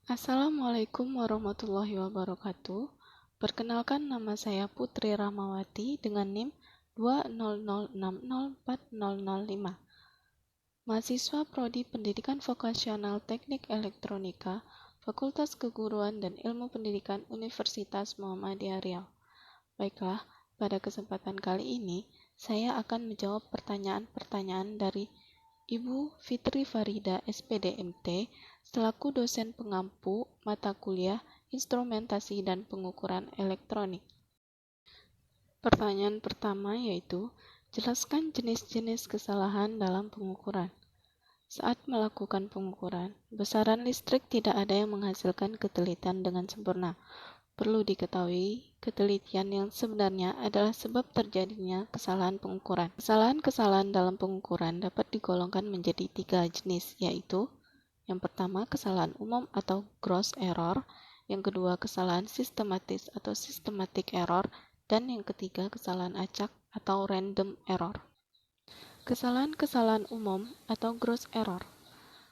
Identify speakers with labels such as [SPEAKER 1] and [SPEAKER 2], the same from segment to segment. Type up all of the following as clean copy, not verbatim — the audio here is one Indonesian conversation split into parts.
[SPEAKER 1] Assalamualaikum warahmatullahi wabarakatuh. Perkenalkan, nama saya Putri Rahmawati dengan NIM 200604005. Mahasiswa Prodi Pendidikan Vokasional Teknik Elektronika, Fakultas Keguruan dan Ilmu Pendidikan Universitas Muhammadiyah Riau. Baiklah, pada kesempatan kali ini saya akan menjawab pertanyaan-pertanyaan dari Ibu Fitri Farida SPDMT selaku dosen pengampu mata kuliah Instrumentasi dan Pengukuran Elektronik. Pertanyaan pertama yaitu, jelaskan jenis-jenis kesalahan dalam pengukuran. Saat melakukan pengukuran, besaran listrik tidak ada yang menghasilkan ketelitian dengan sempurna. Perlu diketahui, ketelitian yang sebenarnya adalah sebab terjadinya kesalahan pengukuran. Kesalahan-kesalahan dalam pengukuran dapat digolongkan menjadi 3 jenis, yaitu yang pertama, kesalahan umum atau gross error, yang kedua, kesalahan sistematis atau systematic error, dan yang ketiga, kesalahan acak atau random error. Kesalahan-kesalahan umum atau gross error.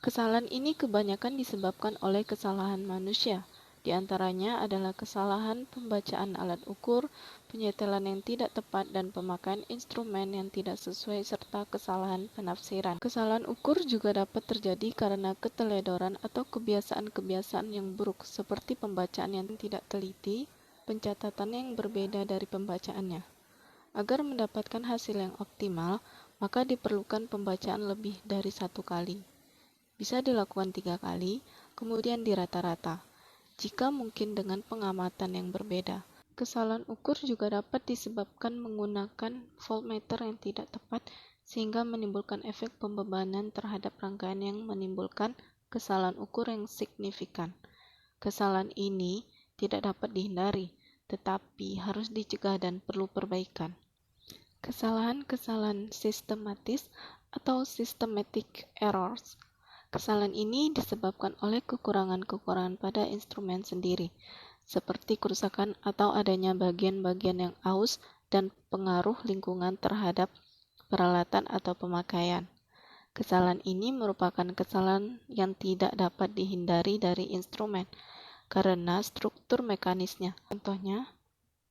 [SPEAKER 1] Kesalahan ini kebanyakan disebabkan oleh kesalahan manusia. Di antaranya adalah kesalahan pembacaan alat ukur, penyetelan yang tidak tepat, dan pemakaian instrumen yang tidak sesuai, serta kesalahan penafsiran. Kesalahan ukur juga dapat terjadi karena keteledoran atau kebiasaan-kebiasaan yang buruk, seperti pembacaan yang tidak teliti, pencatatan yang berbeda dari pembacaannya. Agar mendapatkan hasil yang optimal, maka diperlukan pembacaan lebih dari 1 kali. Bisa dilakukan 3 kali, kemudian dirata-rata, jika mungkin dengan pengamatan yang berbeda. Kesalahan ukur juga dapat disebabkan menggunakan voltmeter yang tidak tepat, sehingga menimbulkan efek pembebanan terhadap rangkaian yang menimbulkan kesalahan ukur yang signifikan. Kesalahan ini tidak dapat dihindari, tetapi harus dicegah dan perlu perbaikan. Kesalahan-kesalahan sistematis atau systematic errors. Kesalahan ini disebabkan oleh kekurangan-kekurangan pada instrumen sendiri, seperti kerusakan atau adanya bagian-bagian yang aus dan pengaruh lingkungan terhadap peralatan atau pemakaian. Kesalahan ini merupakan kesalahan yang tidak dapat dihindari dari instrumen karena struktur mekanisnya. Contohnya,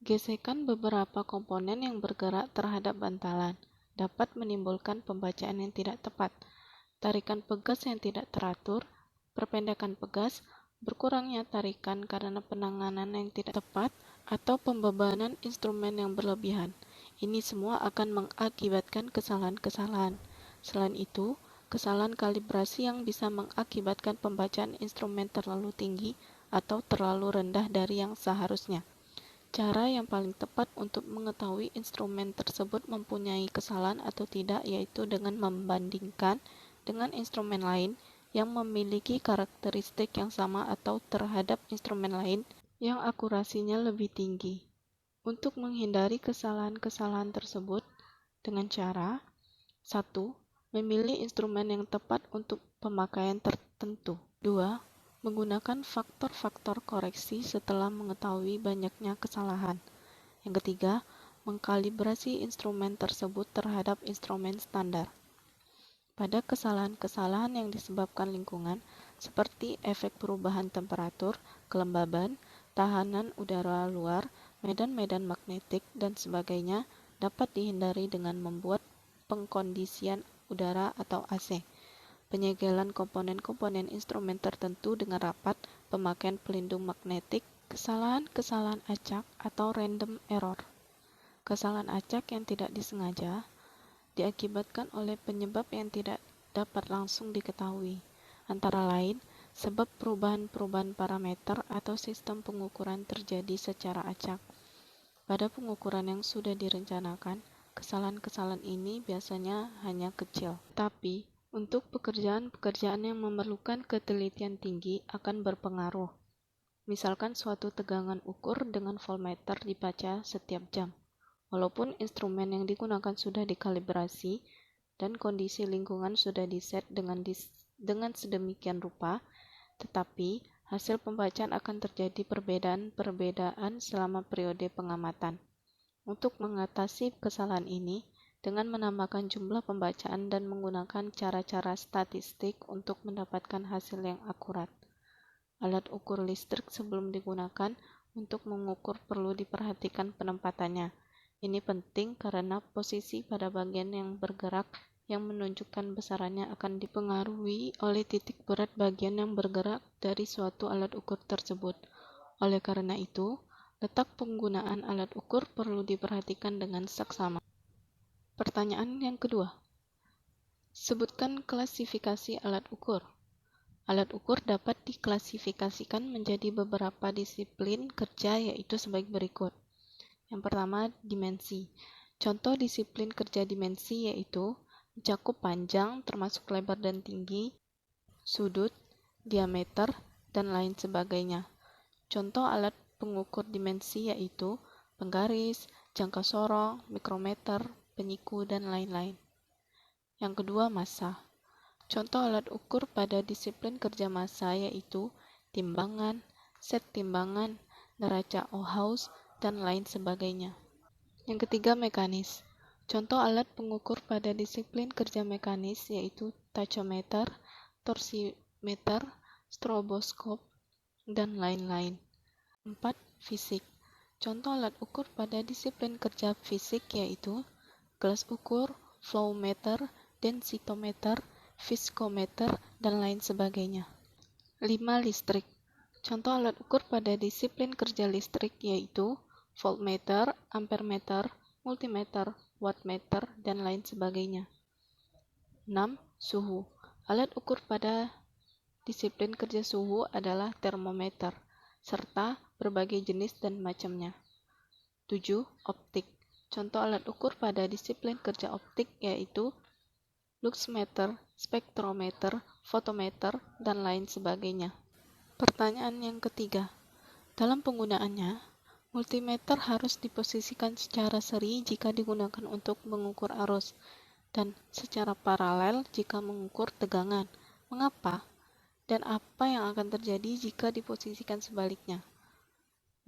[SPEAKER 1] gesekan beberapa komponen yang bergerak terhadap bantalan dapat menimbulkan pembacaan yang tidak tepat. Tarikan pegas yang tidak teratur, perpendekan pegas, berkurangnya tarikan karena penanganan yang tidak tepat, atau pembebanan instrumen yang berlebihan. Ini semua akan mengakibatkan kesalahan-kesalahan. Selain itu, kesalahan kalibrasi yang bisa mengakibatkan pembacaan instrumen terlalu tinggi atau terlalu rendah dari yang seharusnya. Cara yang paling tepat untuk mengetahui instrumen tersebut mempunyai kesalahan atau tidak yaitu dengan membandingkan dengan instrumen lain yang memiliki karakteristik yang sama atau terhadap instrumen lain yang akurasinya lebih tinggi. Untuk menghindari kesalahan-kesalahan tersebut dengan cara 1. Memilih instrumen yang tepat untuk pemakaian tertentu. 2. Menggunakan faktor-faktor koreksi setelah mengetahui banyaknya kesalahan. Yang ketiga, mengkalibrasi instrumen tersebut terhadap instrumen standar. Pada kesalahan-kesalahan yang disebabkan lingkungan, seperti efek perubahan temperatur, kelembaban, tahanan udara luar, medan-medan magnetik, dan sebagainya, dapat dihindari dengan membuat pengkondisian udara atau AC, penyegelan komponen-komponen instrumen tertentu dengan rapat, pemakaian pelindung magnetik. Kesalahan-kesalahan acak atau random error. Kesalahan acak yang tidak disengaja diakibatkan oleh penyebab yang tidak dapat langsung diketahui, antara lain sebab perubahan-perubahan parameter atau sistem pengukuran terjadi secara acak. Pada pengukuran yang sudah direncanakan, kesalahan-kesalahan ini biasanya hanya kecil, tapi untuk pekerjaan-pekerjaan yang memerlukan ketelitian tinggi akan berpengaruh. Misalkan suatu tegangan ukur dengan voltmeter dibaca setiap jam. Walaupun instrumen yang digunakan sudah dikalibrasi dan kondisi lingkungan sudah diset dengan sedemikian rupa, tetapi hasil pembacaan akan terjadi perbedaan selama periode pengamatan. Untuk mengatasi kesalahan ini, dengan menambahkan jumlah pembacaan dan menggunakan cara-cara statistik untuk mendapatkan hasil yang akurat. Alat ukur listrik sebelum digunakan untuk mengukur perlu diperhatikan penempatannya. Ini penting karena posisi pada bagian yang bergerak yang menunjukkan besarannya akan dipengaruhi oleh titik berat bagian yang bergerak dari suatu alat ukur tersebut. Oleh karena itu, letak penggunaan alat ukur perlu diperhatikan dengan seksama. Pertanyaan yang kedua. Sebutkan klasifikasi alat ukur. Alat ukur dapat diklasifikasikan menjadi beberapa disiplin kerja yaitu sebagai berikut. Yang pertama, dimensi. Contoh disiplin kerja dimensi yaitu mencakup panjang termasuk lebar dan tinggi, sudut, diameter, dan lain sebagainya. Contoh alat pengukur dimensi yaitu penggaris, jangka sorong, mikrometer, penyiku, dan lain-lain. Yang kedua, massa. Contoh alat ukur pada disiplin kerja massa yaitu timbangan, set timbangan, neraca Ohaus, dan lain sebagainya. Yang ketiga, mekanis. Contoh alat pengukur pada disiplin kerja mekanis yaitu tachometer, torsimeter, stroboskop, dan lain-lain. 4. Fisik. Contoh alat ukur pada disiplin kerja fisik yaitu gelas ukur, flowmeter, densitometer, viskometer, dan lain sebagainya. 5. Listrik. Contoh alat ukur pada disiplin kerja listrik yaitu voltmeter, ampermeter, multimeter, wattmeter, dan lain sebagainya. 6. Suhu. Alat ukur pada disiplin kerja suhu adalah termometer, serta berbagai jenis dan macamnya. 7. Optik. Contoh alat ukur pada disiplin kerja optik yaitu luxmeter, spektrometer, fotometer, dan lain sebagainya. Pertanyaan yang ketiga. Dalam penggunaannya, multimeter harus diposisikan secara seri jika digunakan untuk mengukur arus, dan secara paralel jika mengukur tegangan. Mengapa? Dan apa yang akan terjadi jika diposisikan sebaliknya?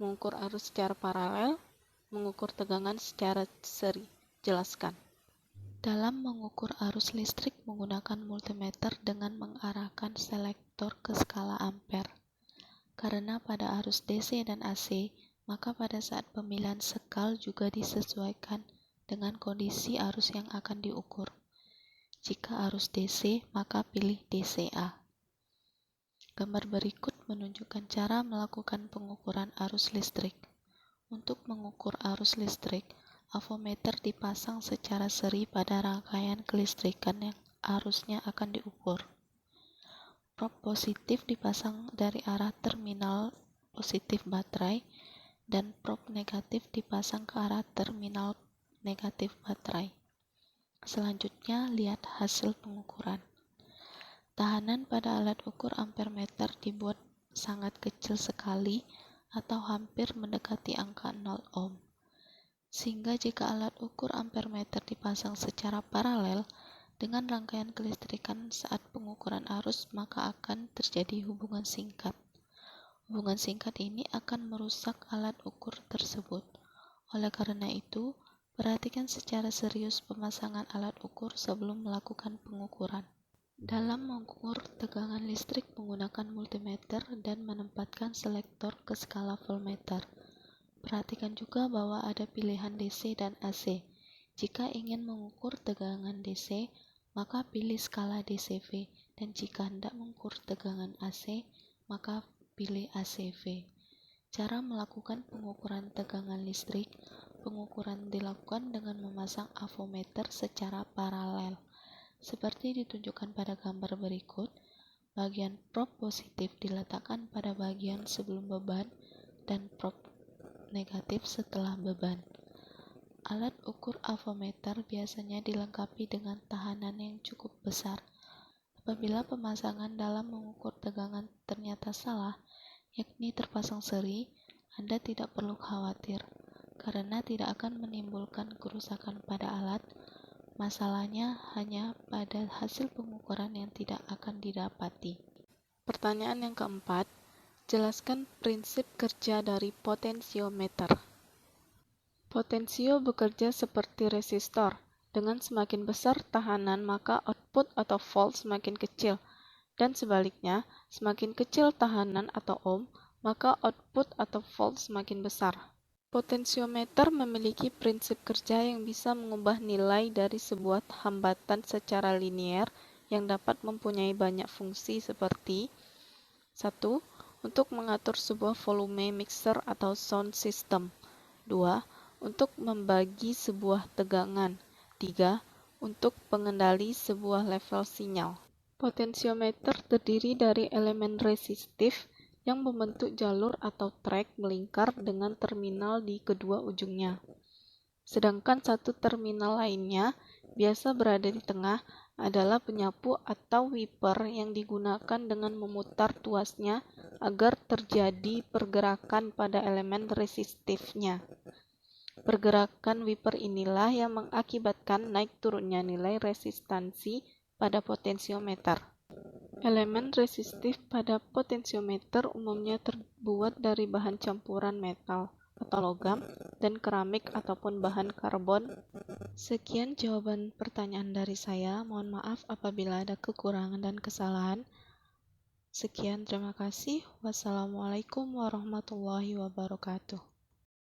[SPEAKER 1] Mengukur arus secara paralel, mengukur tegangan secara seri. Jelaskan. Dalam mengukur arus listrik menggunakan multimeter dengan mengarahkan selektor ke skala ampere. Karena pada arus DC dan AC, maka pada saat pemilihan sekal juga disesuaikan dengan kondisi arus yang akan diukur. Jika arus DC, maka pilih DCA. Gambar berikut menunjukkan cara melakukan pengukuran arus listrik. Untuk mengukur arus listrik, avometer dipasang secara seri pada rangkaian kelistrikan yang arusnya akan diukur. Prob positif dipasang dari arah terminal positif baterai dan prob negatif dipasang ke arah terminal negatif baterai. Selanjutnya, lihat hasil pengukuran. Tahanan pada alat ukur ampermeter dibuat sangat kecil sekali atau hampir mendekati angka 0 ohm. Sehingga jika alat ukur ampermeter dipasang secara paralel dengan rangkaian kelistrikan saat pengukuran arus, maka akan terjadi hubungan singkat. Hubungan singkat ini akan merusak alat ukur tersebut. Oleh karena itu, perhatikan secara serius pemasangan alat ukur sebelum melakukan pengukuran. Dalam mengukur tegangan listrik menggunakan multimeter dan menempatkan selektor ke skala voltmeter. Perhatikan juga bahwa ada pilihan DC dan AC. Jika ingin mengukur tegangan DC, maka pilih skala DCV, dan jika hendak mengukur tegangan AC, maka pilih ACV. Cara melakukan pengukuran tegangan listrik. Pengukuran dilakukan dengan memasang avometer secara paralel. Seperti ditunjukkan pada gambar berikut, bagian prob positif diletakkan pada bagian sebelum beban dan prob negatif setelah beban. Alat ukur avometer biasanya dilengkapi dengan tahanan yang cukup besar. Apabila pemasangan dalam mengukur tegangan ternyata salah, yakni terpasang seri, Anda tidak perlu khawatir, karena tidak akan menimbulkan kerusakan pada alat. Masalahnya hanya pada hasil pengukuran yang tidak akan didapati. Pertanyaan yang keempat, jelaskan prinsip kerja dari potensiometer. Potensio bekerja seperti resistor. Dengan semakin besar tahanan, maka output atau volt semakin kecil. Dan sebaliknya, semakin kecil tahanan atau ohm, maka output atau volt semakin besar. Potensiometer memiliki prinsip kerja yang bisa mengubah nilai dari sebuah hambatan secara linier yang dapat mempunyai banyak fungsi seperti 1. Untuk mengatur sebuah volume mixer atau sound system. 2. Untuk membagi sebuah tegangan. 3. Untuk pengendali sebuah level sinyal. Potensiometer terdiri dari elemen resistif yang membentuk jalur atau trek melingkar dengan terminal di kedua ujungnya. Sedangkan satu terminal lainnya, biasa berada di tengah, adalah penyapu atau wiper yang digunakan dengan memutar tuasnya agar terjadi pergerakan pada elemen resistifnya. Pergerakan wiper inilah yang mengakibatkan naik turunnya nilai resistansi pada potensiometer. Elemen resistif pada potensiometer umumnya terbuat dari bahan campuran metal atau logam dan keramik ataupun bahan karbon. Sekian jawaban pertanyaan dari saya. Mohon maaf apabila ada kekurangan dan kesalahan. Sekian, terima kasih. Wassalamualaikum warahmatullahi wabarakatuh.